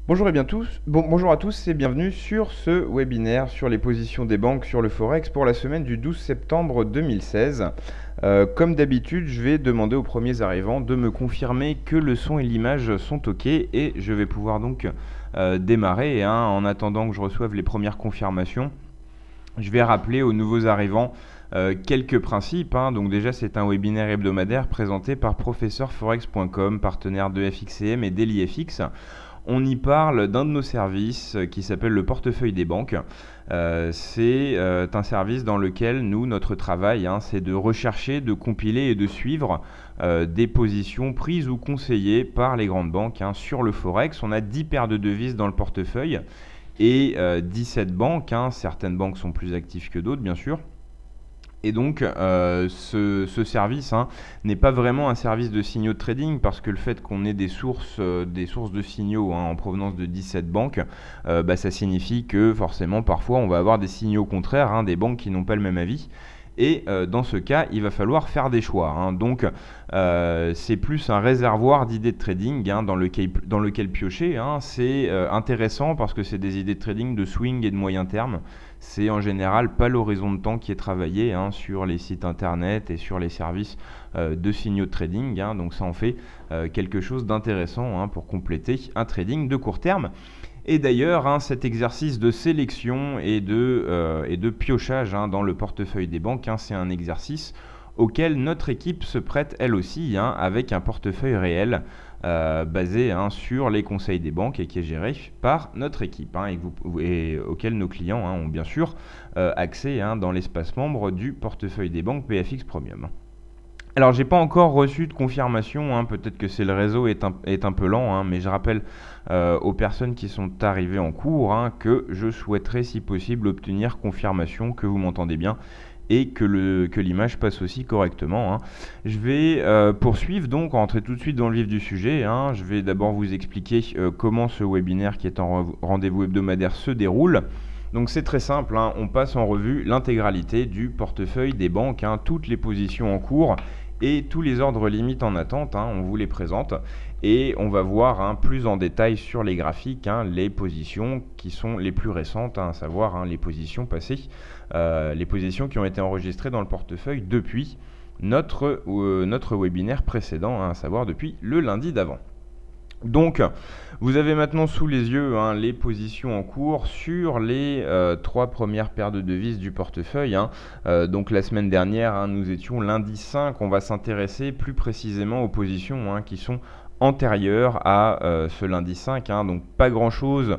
Bonjour à tous et bienvenue sur ce webinaire sur les positions des banques sur le Forex pour la semaine du 12 septembre 2016. Comme d'habitude, je vais demander aux premiers arrivants de me confirmer que le son et l'image sont OK et je vais pouvoir donc démarrer. En attendant que je reçoive les premières confirmations, je vais rappeler aux nouveaux arrivants quelques principes. Donc déjà, c'est un webinaire hebdomadaire présenté par professeurforex.com, partenaire de FXCM et DailyFX. On y parle d'un de nos services qui s'appelle le portefeuille des banques. C'est un service dans lequel notre travail, c'est de rechercher, de compiler et de suivre des positions prises ou conseillées par les grandes banques sur le Forex. On a 10 paires de devises dans le portefeuille et 17 banques. Certaines banques sont plus actives que d'autres, bien sûr. Et donc, ce service n'est pas vraiment un service de signaux de trading parce que le fait qu'on ait des sources de signaux en provenance de 17 banques, ça signifie que forcément, parfois, on va avoir des signaux contraires, des banques qui n'ont pas le même avis. Et dans ce cas, il va falloir faire des choix. Donc, c'est plus un réservoir d'idées de trading dans lequel piocher. C'est intéressant parce que c'est des idées de trading de swing et de moyen terme. C'est en général pas l'horizon de temps qui est travaillé sur les sites internet et sur les services de signaux de trading. Donc ça en fait quelque chose d'intéressant pour compléter un trading de court terme. Et d'ailleurs, cet exercice de sélection et de piochage dans le portefeuille des banques, c'est un exercice auquel notre équipe se prête elle aussi, avec un portefeuille réel basé sur les conseils des banques et qui est géré par notre équipe et auquel nos clients ont bien sûr accès dans l'espace membre du portefeuille des banques PFX Premium. Alors, j'ai pas encore reçu de confirmation, peut-être que c'est le réseau est un peu lent, mais je rappelle aux personnes qui sont arrivées en cours que je souhaiterais, si possible, obtenir confirmation que vous m'entendez bien et que l'image passe aussi correctement. Je vais poursuivre, donc rentrer tout de suite dans le vif du sujet. Je vais d'abord vous expliquer comment ce webinaire qui est en rendez-vous hebdomadaire se déroule. Donc c'est très simple, on passe en revue l'intégralité du portefeuille des banques, toutes les positions en cours et tous les ordres limites en attente, on vous les présente et on va voir plus en détail sur les graphiques les positions qui sont les plus récentes, à savoir les positions passées, les positions qui ont été enregistrées dans le portefeuille depuis notre webinaire précédent, à savoir depuis le lundi d'avant. Donc, vous avez maintenant sous les yeux les positions en cours sur les 3 premières paires de devises du portefeuille. Donc la semaine dernière, nous étions lundi 5. On va s'intéresser plus précisément aux positions qui sont antérieures à ce lundi 5. Donc pas grand-chose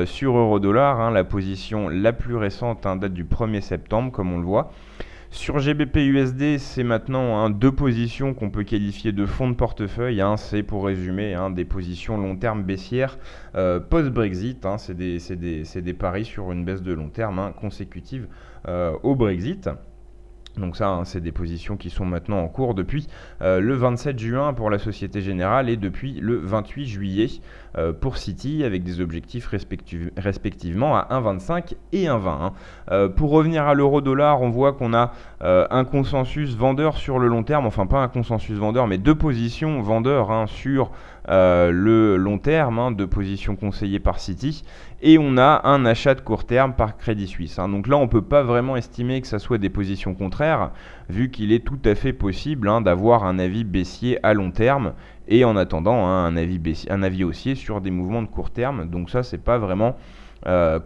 sur euro-dollar. La position la plus récente date du 1er septembre, comme on le voit. Sur GBP/USD, c'est maintenant deux positions qu'on peut qualifier de fonds de portefeuille. C'est pour résumer des positions long terme baissières post-Brexit. C'est des paris sur une baisse de long terme consécutive au Brexit. Donc ça, c'est des positions qui sont maintenant en cours depuis le 27 juin pour la Société Générale et depuis le 28 juillet pour Citi, avec des objectifs respectivement à 1,25 et 1,20. Pour revenir à l'euro-dollar, on voit qu'on a un consensus vendeur sur le long terme, enfin pas un consensus vendeur, mais deux positions vendeurs sur le long terme, deux positions conseillées par Citi, et on a un achat de court terme par Crédit Suisse. Donc là, on ne peut pas vraiment estimer que ça soit des positions contraires, vu qu'il est tout à fait possible d'avoir un avis baissier à long terme, et en attendant un avis haussier sur des mouvements de court terme. Donc ça, c'est pas vraiment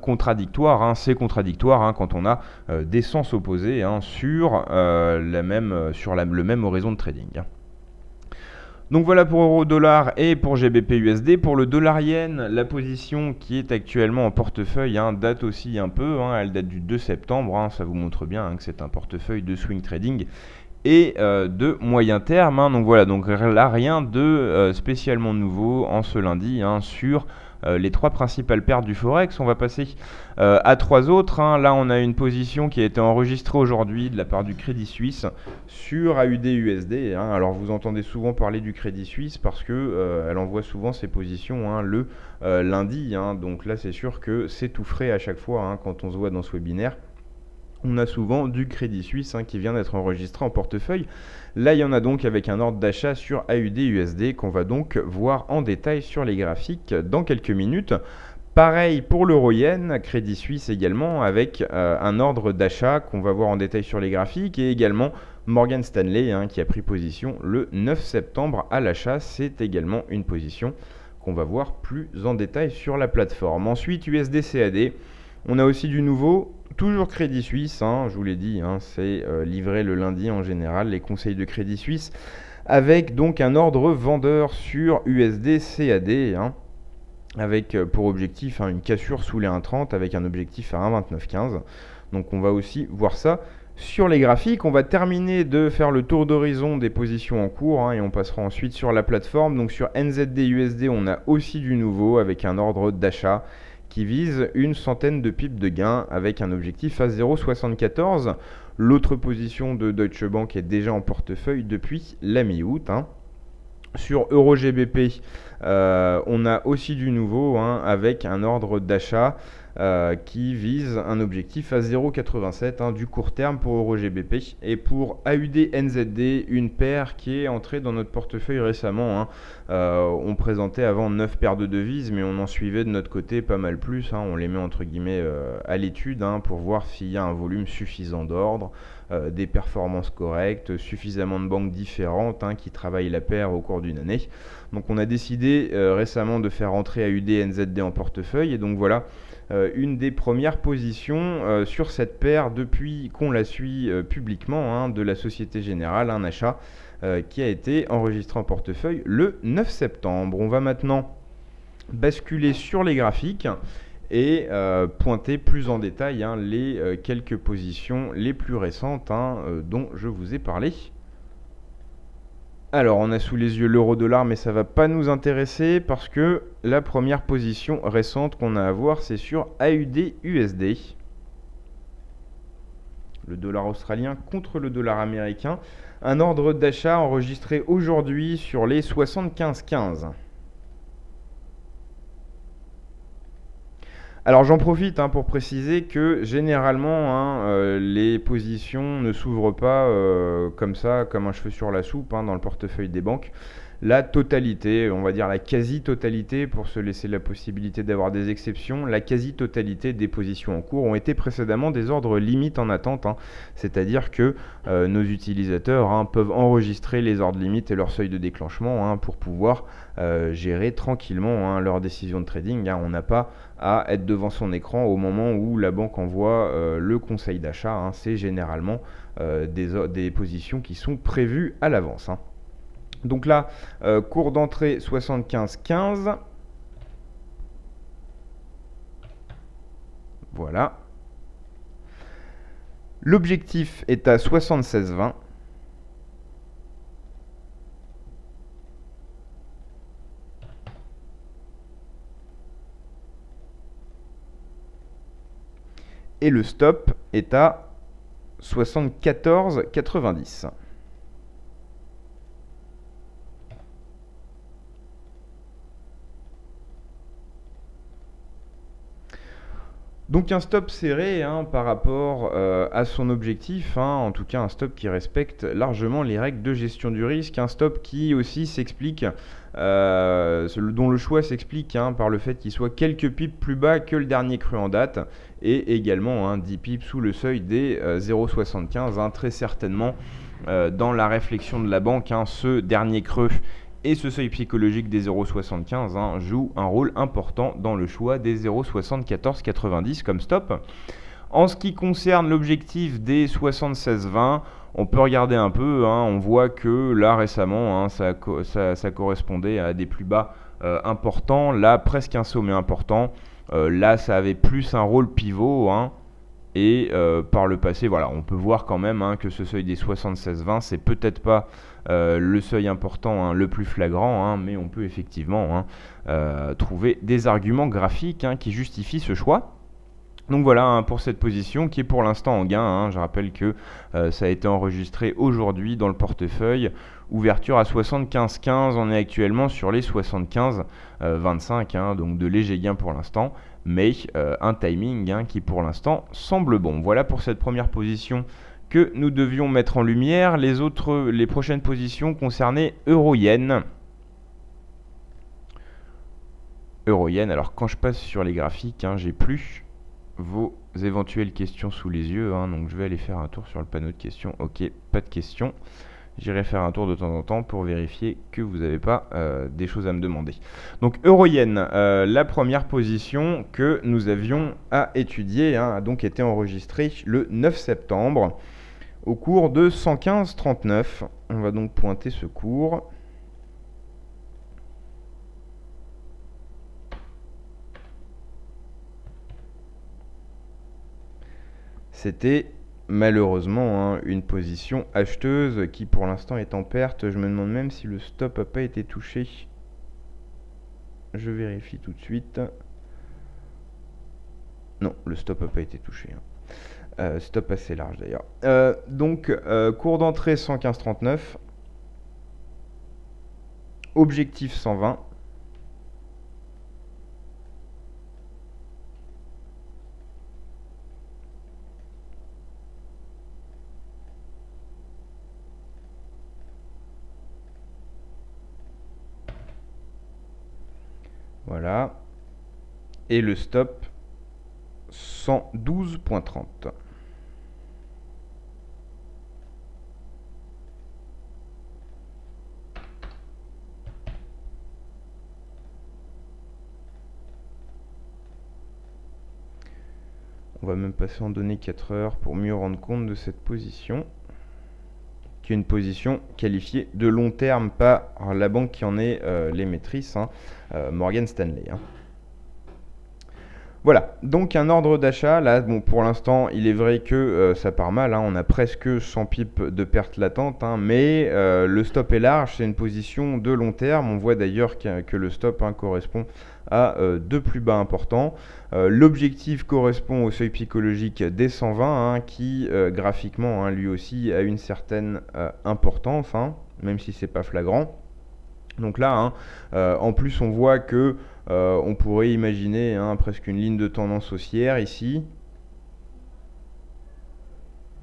contradictoire, c'est contradictoire quand on a des sens opposés sur le même horizon de trading. Donc voilà pour euro-dollar et pour GBP/USD. Pour le dollar-yen, la position qui est actuellement en portefeuille date aussi un peu. Elle date du 2 septembre. Ça vous montre bien que c'est un portefeuille de swing trading et de moyen terme. Donc voilà, donc là rien de spécialement nouveau en ce lundi sur les 3 principales paires du Forex. On va passer à 3 autres. Là, on a une position qui a été enregistrée aujourd'hui de la part du Crédit Suisse sur AUD/USD. Alors, vous entendez souvent parler du Crédit Suisse parce que elle envoie souvent ses positions le lundi. Donc là, c'est sûr que c'est tout frais à chaque fois quand on se voit dans ce webinaire. on a souvent du Crédit Suisse qui vient d'être enregistré en portefeuille. Là, il y en a donc avec un ordre d'achat sur AUD-USD qu'on va donc voir en détail sur les graphiques dans quelques minutes. Pareil pour l'euro-yen, Crédit Suisse également, avec un ordre d'achat qu'on va voir en détail sur les graphiques, et également Morgan Stanley qui a pris position le 9 septembre à l'achat. C'est également une position qu'on va voir plus en détail sur la plateforme. Ensuite, USD-CAD, on a aussi du nouveau. Toujours Crédit Suisse, je vous l'ai dit, c'est livré le lundi en général, les conseils de Crédit Suisse, avec donc un ordre vendeur sur USD-CAD, avec pour objectif une cassure sous les 1,30 avec un objectif à 1,2915. Donc on va aussi voir ça sur les graphiques. On va terminer de faire le tour d'horizon des positions en cours et on passera ensuite sur la plateforme. Donc sur NZD-USD, on a aussi du nouveau avec un ordre d'achat qui vise une centaine de pips de gain avec un objectif à 0,74. L'autre position de Deutsche Bank est déjà en portefeuille depuis la mi-août. Sur EuroGBP, on a aussi du nouveau avec un ordre d'achat qui vise un objectif à 0,87 du court terme pour EuroGBP. Et pour AUD-NZD, une paire qui est entrée dans notre portefeuille récemment. On présentait avant 9 paires de devises, mais on en suivait de notre côté pas mal plus. On les met entre guillemets à l'étude pour voir s'il y a un volume suffisant d'ordre, des performances correctes, suffisamment de banques différentes qui travaillent la paire au cours d'une année. Donc on a décidé récemment de faire entrer AUD-NZD en portefeuille, et donc voilà une des premières positions sur cette paire depuis qu'on la suit publiquement de la Société Générale, un achat qui a été enregistré en portefeuille le 9 septembre. On va maintenant basculer sur les graphiques et pointer plus en détail les quelques positions les plus récentes dont je vous ai parlé. Alors, on a sous les yeux l'euro-dollar, mais ça ne va pas nous intéresser parce que la première position récente qu'on a à voir, c'est sur AUD-USD. Le dollar australien contre le dollar américain. Un ordre d'achat enregistré aujourd'hui sur les 75,15. Alors j'en profite pour préciser que généralement les positions ne s'ouvrent pas comme ça, comme un cheveu sur la soupe dans le portefeuille des banques. La totalité, on va dire la quasi-totalité, pour se laisser la possibilité d'avoir des exceptions, la quasi-totalité des positions en cours ont été précédemment des ordres limites en attente. C'est-à-dire que nos utilisateurs peuvent enregistrer les ordres limites et leur seuil de déclenchement pour pouvoir gérer tranquillement leur décision de trading. On n'a pas à être devant son écran au moment où la banque envoie le conseil d'achat. C'est généralement des positions qui sont prévues à l'avance. Donc là, cours d'entrée 75,15. Voilà. L'objectif est à 76,20. Et le stop est à 74,90. Donc un stop serré par rapport à son objectif, en tout cas un stop qui respecte largement les règles de gestion du risque, un stop qui aussi s'explique, dont le choix s'explique par le fait qu'il soit quelques pips plus bas que le dernier cru en date, et également 10 pips sous le seuil des 0,75, très certainement dans la réflexion de la banque, ce dernier creux et ce seuil psychologique des 0,75 joue un rôle important dans le choix des 0,7490 comme stop. En ce qui concerne l'objectif des 76,20, on peut regarder un peu, on voit que là récemment ça correspondait à des plus bas importants, là presque un sommet important, là ça avait plus un rôle pivot, et par le passé, voilà, on peut voir quand même que ce seuil des 76,20, c'est peut-être pas le seuil important le plus flagrant, mais on peut effectivement trouver des arguments graphiques qui justifient ce choix. Donc voilà pour cette position qui est pour l'instant en gain. Je rappelle que ça a été enregistré aujourd'hui dans le portefeuille. Ouverture à 75,15, on est actuellement sur les 75,25, donc de légers gains pour l'instant. mais un timing qui pour l'instant semble bon. Voilà pour cette première position que nous devions mettre en lumière. Les prochaines positions concernaient euro-yen. Euro-yen, alors quand je passe sur les graphiques, j'ai plus vos éventuelles questions sous les yeux, donc je vais aller faire un tour sur le panneau de questions. Ok, pas de questions. J'irai faire un tour de temps en temps pour vérifier que vous n'avez pas des choses à me demander. Donc euro-yen, la première position que nous avions à étudier a donc été enregistrée le 9 septembre au cours de 115,39. On va donc pointer ce cours. C'était malheureusement une position acheteuse qui pour l'instant est en perte. Je me demande même si le stop n'a pas été touché. Je vérifie tout de suite. Non, le stop n'a pas été touché. Stop assez large d'ailleurs. Donc cours d'entrée 115,39. Objectif 120. Voilà. Et le stop 112,30. On va même passer en données 4 heures pour mieux rendre compte de cette position, qui est une position qualifiée de long terme, pas la banque qui en est l'émettrice, Morgan Stanley. Voilà, donc un ordre d'achat, là, bon, pour l'instant, il est vrai que ça part mal, on a presque 100 pips de perte latente, mais le stop est large, c'est une position de long terme. On voit d'ailleurs que le stop correspond à deux plus bas importants. L'objectif correspond au seuil psychologique des 120, qui graphiquement, lui aussi, a une certaine importance, même si c'est pas flagrant. Donc là, en plus, on voit que on pourrait imaginer presque une ligne de tendance haussière ici.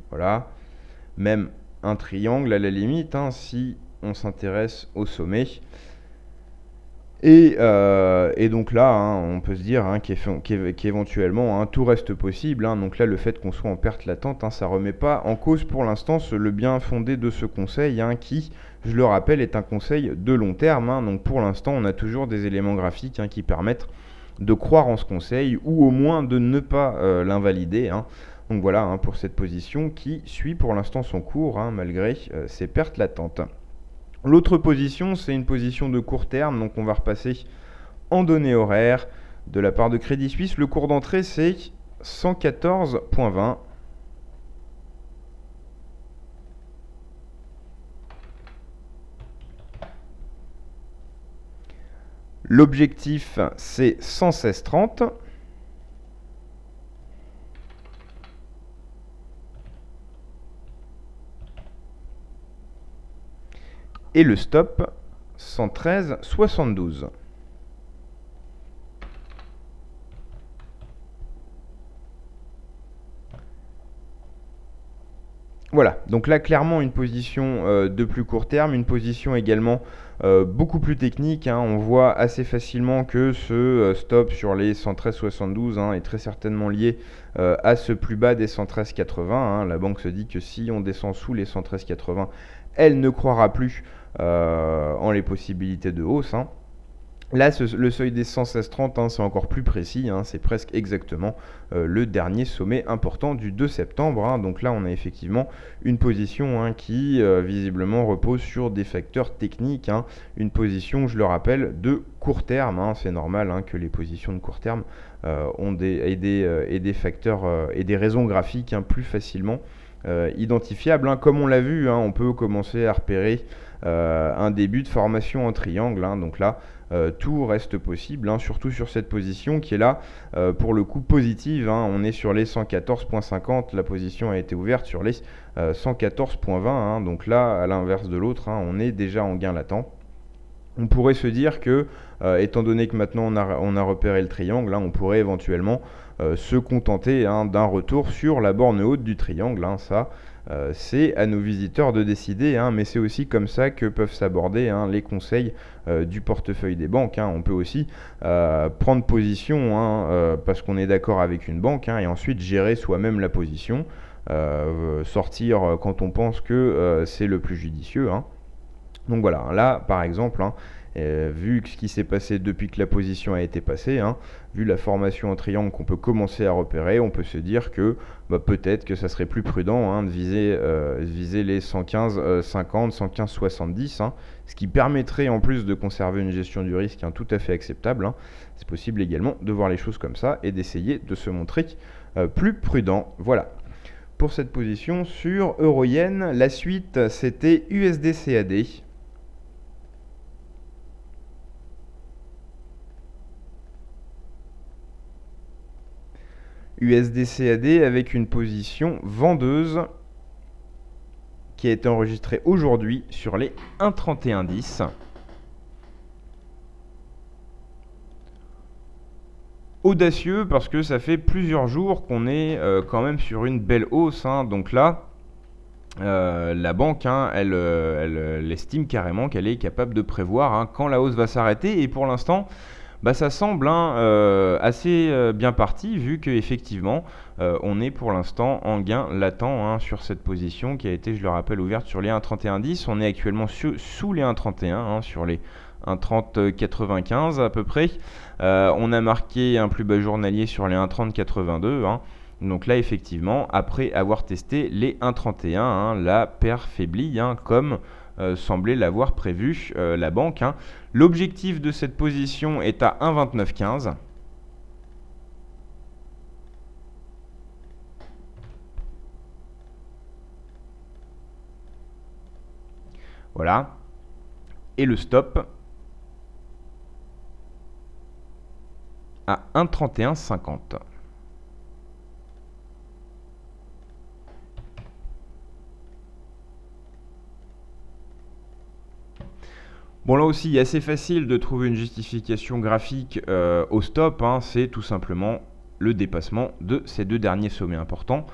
Voilà. Même un triangle à la limite, si on s'intéresse au sommet. Et donc là, on peut se dire qu'éventuellement, tout reste possible. Donc là, le fait qu'on soit en perte latente, ça ne remet pas en cause pour l'instant le bien fondé de ce conseil qui, je le rappelle, est un conseil de long terme. Donc pour l'instant, on a toujours des éléments graphiques qui permettent de croire en ce conseil ou au moins de ne pas l'invalider. Donc voilà pour cette position qui suit pour l'instant son cours malgré ses pertes latentes. L'autre position, c'est une position de court terme, donc on va repasser en données horaires de la part de Crédit Suisse. Le cours d'entrée, c'est 114,20. L'objectif, c'est 116,30. Et le stop, 113,72. Voilà, donc là clairement une position de plus court terme, une position également beaucoup plus technique. On voit assez facilement que ce stop sur les 113,72 est très certainement lié à ce plus bas des 113,80. La banque se dit que si on descend sous les 113,80, elle ne croira plus en les possibilités de hausse. Là, le seuil des 116,30, c'est encore plus précis, c'est presque exactement le dernier sommet important du 2 septembre. Donc là, on a effectivement une position qui visiblement repose sur des facteurs techniques. Une position, je le rappelle, de court terme. C'est normal que les positions de court terme ont des facteurs et des raisons graphiques plus facilement identifiables. Comme on l'a vu, on peut commencer à repérer un début de formation en triangle. Donc là, tout reste possible, surtout sur cette position qui est là pour le coup positive. On est sur les 114,50, la position a été ouverte sur les 114,20. Donc là, à l'inverse de l'autre, on est déjà en gain latent. On pourrait se dire que, étant donné que maintenant on a repéré le triangle, hein, on pourrait éventuellement se contenter, hein, d'un retour sur la borne haute du triangle, hein. Ça, c'est à nos visiteurs de décider, hein, mais c'est aussi comme ça que peuvent s'aborder, hein, les conseils du portefeuille des banques, hein. On peut aussi prendre position, hein, parce qu'on est d'accord avec une banque, hein, et ensuite gérer soi-même la position, sortir quand on pense que c'est le plus judicieux, hein. Donc voilà, là par exemple, hein, vu ce qui s'est passé depuis que la position a été passée, hein, vu la formation en triangle qu'on peut commencer à repérer, on peut se dire que peut-être que ça serait plus prudent, hein, de viser les 115 50, 115 70, hein, ce qui permettrait en plus de conserver une gestion du risque, hein, tout à fait acceptable, hein. C'est possible également de voir les choses comme ça et d'essayer de se montrer plus prudent. Voilà. Pour cette position sur Euro-Yen, la suite c'était USD-CAD. USD-CAD avec une position vendeuse qui a été enregistrée aujourd'hui sur les 1,3110. Audacieux parce que ça fait plusieurs jours qu'on est quand même sur une belle hausse, hein. Donc là, la banque, hein, elle estime carrément qu'elle est capable de prévoir, hein, quand la hausse va s'arrêter. Et pour l'instant, ça semble, hein, assez bien parti, vu qu'effectivement, on est pour l'instant en gain latent, hein, sur cette position qui a été, je le rappelle, ouverte sur les 1,3110. On est actuellement sous les 1,31, hein, sur les 1,3095 à peu près. On a marqué un plus bas journalier sur les 1,3082, hein. Donc là, effectivement, après avoir testé les 1,31, hein, la paire faiblit, hein, comme semblait l'avoir prévu la banque, hein. L'objectif de cette position est à 1,2915. Voilà. Et le stop à 1,3150. Bon, là aussi, assez facile de trouver une justification graphique au stop, hein. C'est tout simplement le dépassement de ces deux derniers sommets importants.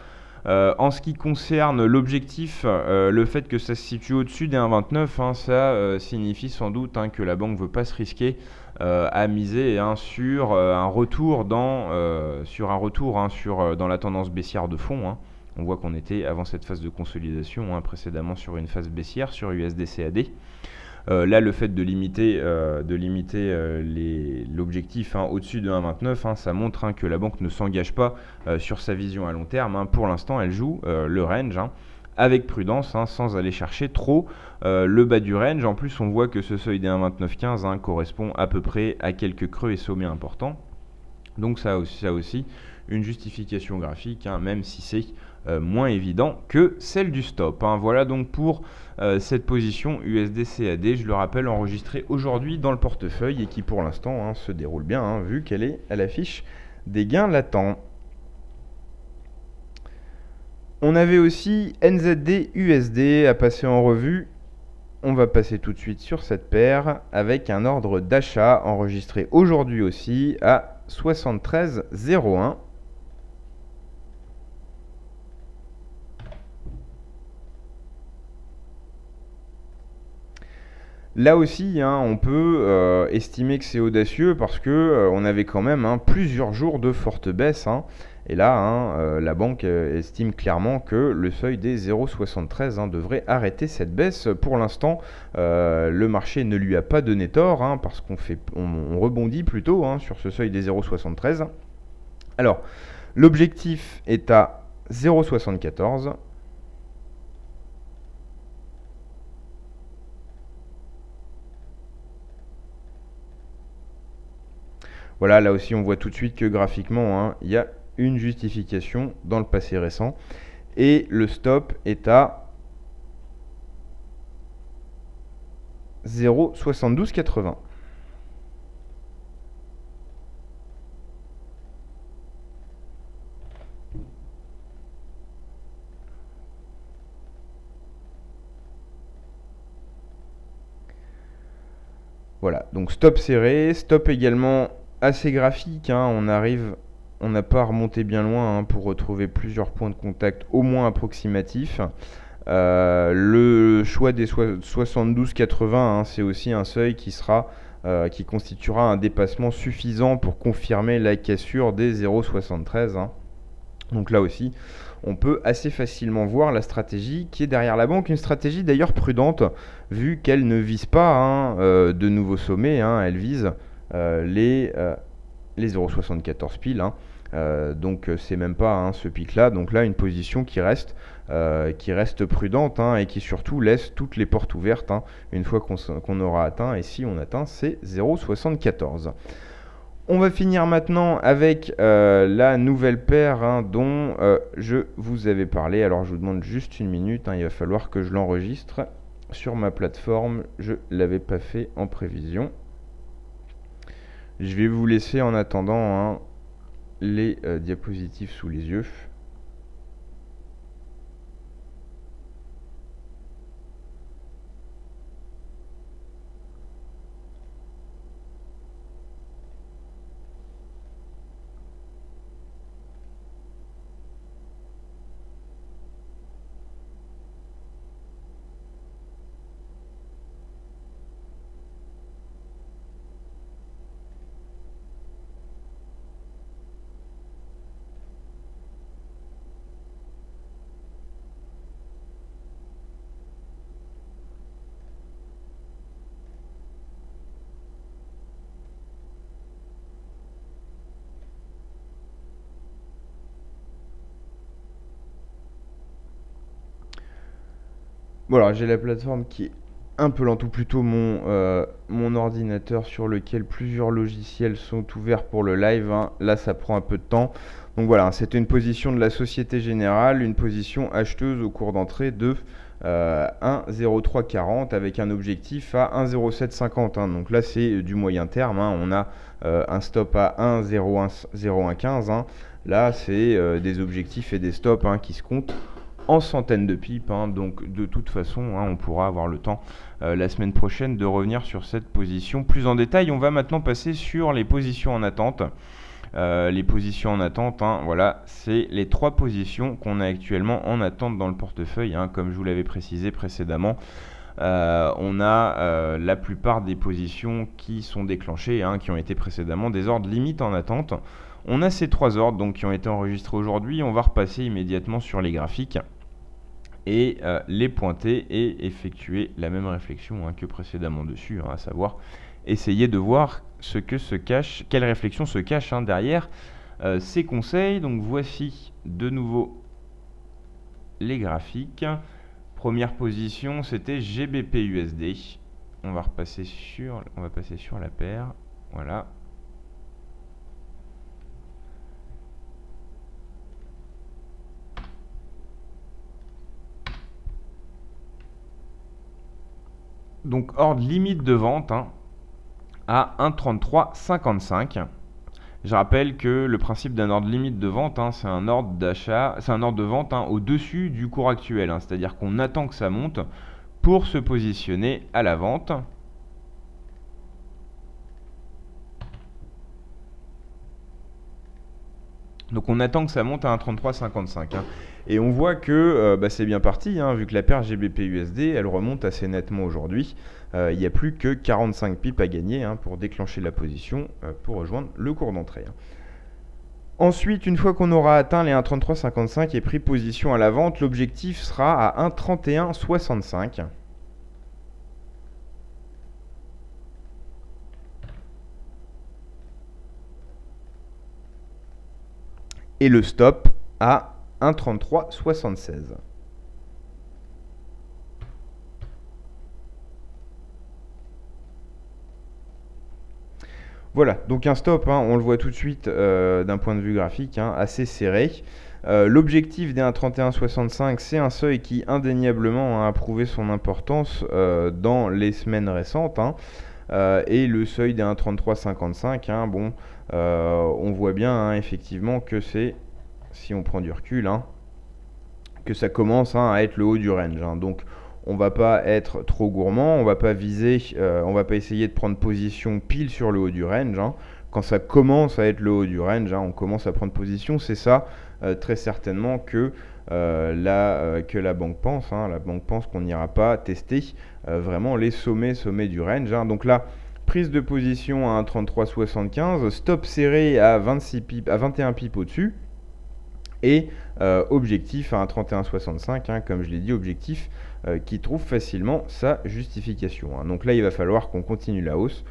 En ce qui concerne l'objectif, le fait que ça se situe au-dessus des 1,29, hein, ça signifie sans doute, hein, que la banque ne veut pas se risquer à miser, hein, sur un retour dans la tendance baissière de fond, hein. On voit qu'on était, avant cette phase de consolidation, hein, précédemment sur une phase baissière sur USD-CAD. Là, le fait de limiter l'objectif, hein, au-dessus de 1,29, hein, ça montre, hein, que la banque ne s'engage pas sur sa vision à long terme, hein. Pour l'instant, elle joue le range, hein, avec prudence, hein, sans aller chercher trop le bas du range. En plus, on voit que ce seuil des 1,2915, hein, correspond à peu près à quelques creux et sommets importants. Donc ça a aussi une justification graphique, hein, même si c'est moins évident que celle du stop, hein. Voilà donc pour cette position USD-CAD, je le rappelle, enregistrée aujourd'hui dans le portefeuille et qui pour l'instant, hein, se déroule bien, hein, vu qu'elle est à l'affiche des gains latents. On avait aussi NZD-USD à passer en revue. On va passer tout de suite sur cette paire avec un ordre d'achat enregistré aujourd'hui aussi à 73,01. Là aussi, hein, on peut estimer que c'est audacieux parce que on avait quand même, hein, plusieurs jours de forte baisse, hein. Et là, hein, la banque estime clairement que le seuil des 0,73, hein, devrait arrêter cette baisse. Pour l'instant, le marché ne lui a pas donné tort, hein, parce on rebondit plutôt, hein, sur ce seuil des 0,73. Alors, l'objectif est à 0,74. Voilà, là aussi on voit tout de suite que graphiquement, hein, il y a une justification dans le passé récent. Et le stop est à 0,7280. Donc stop serré, stop également assez graphique, hein. On n'a pas remonté bien loin, hein, pour retrouver plusieurs points de contact au moins approximatifs. Le choix des 72,80, hein, c'est aussi un seuil qui constituera un dépassement suffisant pour confirmer la cassure des 0,73, hein. Donc là aussi, on peut assez facilement voir la stratégie qui est derrière la banque. Une stratégie d'ailleurs prudente, vu qu'elle ne vise pas, hein, de nouveaux sommets, hein, elle vise les 0,74 piles, hein. Donc c'est même pas, hein, ce pic là. Donc là, une position qui reste prudente, hein, et qui surtout laisse toutes les portes ouvertes, hein, une fois qu'on aura atteint, et si on atteint ces 0,74. On va finir maintenant avec la nouvelle paire, hein, dont je vous avais parlé. Alors je vous demande juste une minute, hein, il va falloir que je l'enregistre sur ma plateforme. Je ne l'avais pas fait en prévision. Je vais vous laisser en attendant, hein, les diapositives sous les yeux. Voilà, j'ai la plateforme qui est un peu lente, ou plutôt mon ordinateur sur lequel plusieurs logiciels sont ouverts pour le live, hein. Là, ça prend un peu de temps. Donc voilà, c'était une position de la Société Générale, une position acheteuse au cours d'entrée de 1,0340 avec un objectif à 1,0750, hein. Donc là, c'est du moyen terme, hein. On a un stop à 1,0115, hein. Là, c'est des objectifs et des stops, hein, qui se comptent en centaines de pips, hein. Donc de toute façon, hein, on pourra avoir le temps la semaine prochaine de revenir sur cette position plus en détail. On va maintenant passer sur les positions en attente. Les positions en attente, hein, voilà, c'est les 3 positions qu'on a actuellement en attente dans le portefeuille, hein. Comme je vous l'avais précisé précédemment, on a la plupart des positions qui sont déclenchées, hein, qui ont été précédemment des ordres limites en attente. On a ces 3 ordres donc qui ont été enregistrés aujourd'hui. On va repasser immédiatement sur les graphiques et les pointer et effectuer la même réflexion, hein, que précédemment dessus, hein, à savoir essayer de voir quelle réflexion se cache, hein, derrière ces conseils. Donc voici de nouveau les graphiques. Première position, c'était GBP/USD. On va passer sur la paire. Voilà. Donc ordre limite de vente, hein, à 1,3355. Je rappelle que le principe d'un ordre limite de vente, hein, c'est un ordre d'achat, c'est un ordre de vente, hein, au-dessus du cours actuel, hein, c'est-à-dire qu'on attend que ça monte pour se positionner à la vente. Donc on attend que ça monte à 1,3355, hein. Et on voit que c'est bien parti, hein, vu que la paire GBP/USD, elle remonte assez nettement aujourd'hui. Il n'y a plus que 45 pips à gagner, hein, pour déclencher la position, pour rejoindre le cours d'entrée, hein. Ensuite, une fois qu'on aura atteint les 1,3355 et pris position à la vente, l'objectif sera à 1,3165. Et le stop à 1,3376. Voilà, donc un stop, hein, on le voit tout de suite d'un point de vue graphique, hein, assez serré. L'objectif des 1,3165, c'est un seuil qui indéniablement, hein, a prouvé son importance dans les semaines récentes, hein. Et le seuil des 1,3355, hein, bon, on voit bien, hein, effectivement que c'est, si on prend du recul, hein, que ça commence, hein, à être le haut du range, hein. Donc on va pas être trop gourmand, on va pas viser, on va pas essayer de prendre position pile sur le haut du range, hein. Quand ça commence à être le haut du range, hein, on commence à prendre position, c'est ça très certainement que la banque pense, hein. La banque pense qu'on n'ira pas tester vraiment les sommets du range, hein. Donc là, prise de position à 1,3375, stop serré à 26 pips, à 21 pips au-dessus, et objectif à 1,3165, hein, comme je l'ai dit, objectif qui trouve facilement sa justification, hein. Donc là, il va falloir qu'on continue la hausse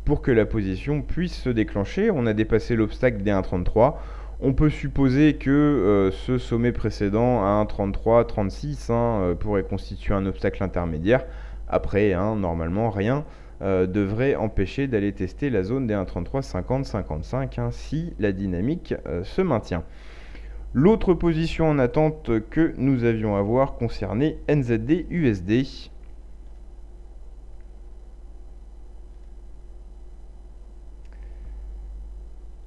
pour que la position puisse se déclencher. On a dépassé l'obstacle des 1,33. On peut supposer que ce sommet précédent à 1,33-36 hein, pourrait constituer un obstacle intermédiaire. Après, hein, normalement, rien devrait empêcher d'aller tester la zone des 1,33-50-55 hein, si la dynamique se maintient. L'autre position en attente que nous avions à voir concernait NZD-USD.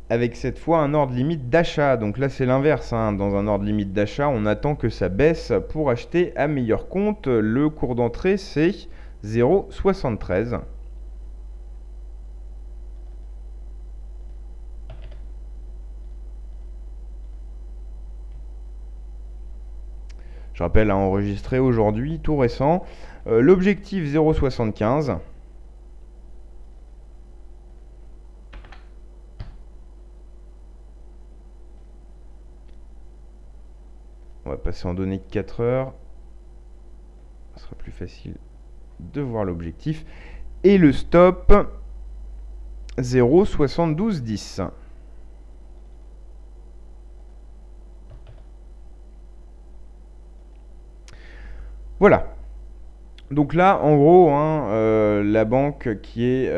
Avec cette fois un ordre limite d'achat. Donc là c'est l'inverse, hein. Dans un ordre limite d'achat, on attend que ça baisse pour acheter à meilleur compte. Le cours d'entrée c'est 0,73. Je rappelle à enregistrer aujourd'hui, tout récent. L'objectif 0,75. On va passer en données de 4 heures. Ce sera plus facile de voir l'objectif. Et le stop 0,7210. Voilà. Donc là, en gros, hein, la banque qui est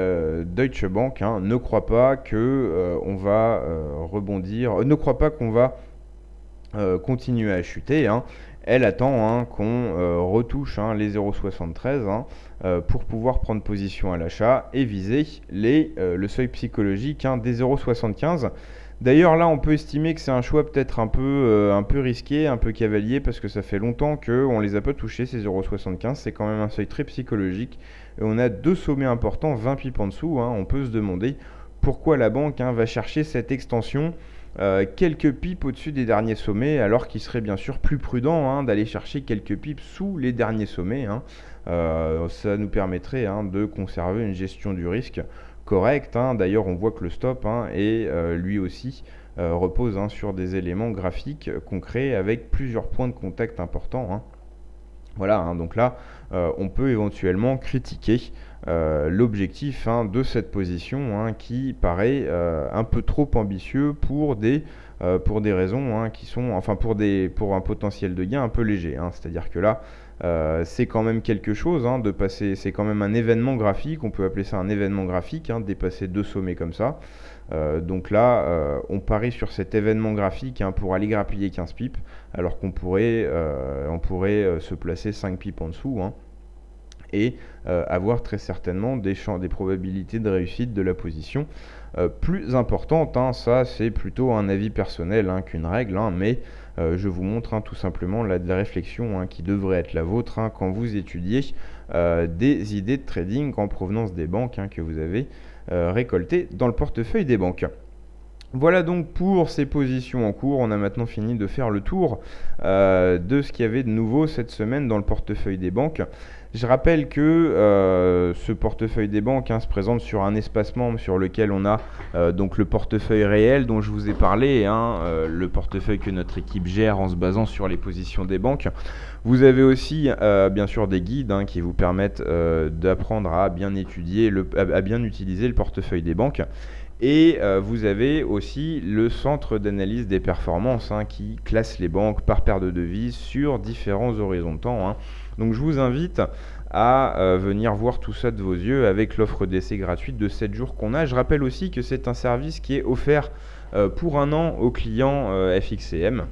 Deutsche Bank hein, ne croit pas que on va rebondir, ne croit pas qu'on va continuer à chuter, hein. Elle attend hein, qu'on retouche hein, les 0,73 hein, pour pouvoir prendre position à l'achat et viser le seuil psychologique hein, des 0,75. D'ailleurs là on peut estimer que c'est un choix peut-être un peu risqué, un peu cavalier, parce que ça fait longtemps qu'on ne les a pas touchés ces 0,75. C'est quand même un seuil très psychologique et on a deux sommets importants 20 pips en dessous, hein. On peut se demander pourquoi la banque hein, va chercher cette extension quelques pips au-dessus des derniers sommets, alors qu'il serait bien sûr plus prudent hein, d'aller chercher quelques pips sous les derniers sommets hein. Ça nous permettrait hein, de conserver une gestion du risque correcte hein. D'ailleurs on voit que le stop hein, et lui aussi repose hein, sur des éléments graphiques concrets avec plusieurs points de contact importants hein. Voilà, hein, donc là, on peut éventuellement critiquer l'objectif hein, de cette position hein, qui paraît un peu trop ambitieux pour des raisons hein, qui sont, enfin pour un potentiel de gain un peu léger, hein. C'est-à-dire que là, c'est quand même quelque chose hein, de passer, c'est quand même un événement graphique, on peut appeler ça un événement graphique, hein, dépasser deux sommets comme ça. Donc là, on parie sur cet événement graphique hein, pour aller grappiller 15 pips, alors qu'on pourrait, se placer 5 pips en dessous hein, et avoir très certainement des probabilités de réussite de la position plus importantes, hein. Ça, c'est plutôt un avis personnel hein, qu'une règle, hein, mais je vous montre hein, tout simplement la réflexion hein, qui devrait être la vôtre hein, quand vous étudiez des idées de trading en provenance des banques hein, que vous avez récoltées dans le portefeuille des banques. Voilà donc pour ces positions en cours. On a maintenant fini de faire le tour de ce qu'il y avait de nouveau cette semaine dans le portefeuille des banques. Je rappelle que ce portefeuille des banques hein, se présente sur un espace membre sur lequel on a donc le portefeuille réel dont je vous ai parlé, hein, le portefeuille que notre équipe gère en se basant sur les positions des banques. Vous avez aussi bien sûr des guides hein, qui vous permettent d'apprendre à bien étudier, à bien utiliser le portefeuille des banques. Et vous avez aussi le centre d'analyse des performances hein, qui classe les banques par paire de devises sur différents horizons de temps hein. Donc je vous invite à venir voir tout ça de vos yeux avec l'offre d'essai gratuite de 7 jours qu'on a. Je rappelle aussi que c'est un service qui est offert pour un an aux clients FXCM.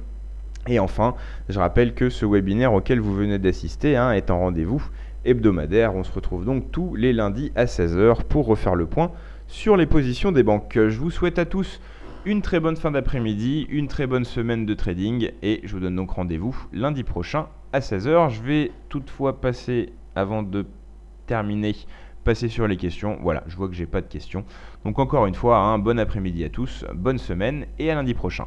Et enfin, je rappelle que ce webinaire auquel vous venez d'assister hein, est un rendez-vous hebdomadaire. On se retrouve donc tous les lundis à 16 h pour refaire le point sur les positions des banques. Je vous souhaite à tous une très bonne fin d'après-midi, une très bonne semaine de trading et je vous donne donc rendez-vous lundi prochain à 16 h. Je vais toutefois passer, avant de terminer, passer sur les questions. Voilà, je vois que j'ai pas de questions. Donc encore une fois, bon après-midi à tous, bonne semaine et à lundi prochain.